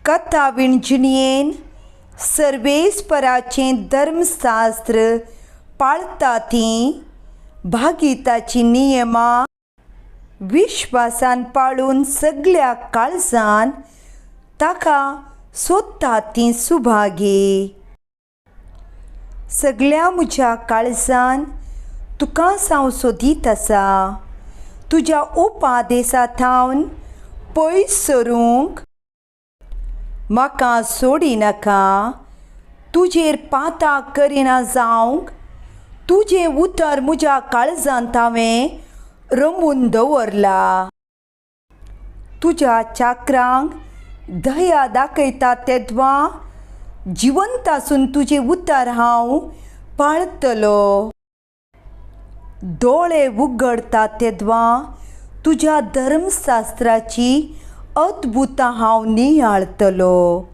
कथा विणजिणयेन सर्वेस्पराचें धर्मशास्त्र पाळता तीं भागिताची नियमां विश्वासान पाळून सगळ्या काळजान ताका सोदता तीं सुभागी. सगळ्या म्हज्या काळजान तुका हांव सोदीत आसा. तुज्या उपादेसांतावन पयस सरूंक म्हाका सोडिनाका. तुजेर पाता करिना जावंक तुजें उतर म्हज्या काळजांत हांवें रमून दवरला. तुज्या चाकरांक दया दाखयता तेदवां जिवंत आसून तुजें उतर हांव पाळटलो. दोळे उगडटा तेदवां तुज्या धर्मशास्त्राची अद्भुतां हांव नियाळटलो.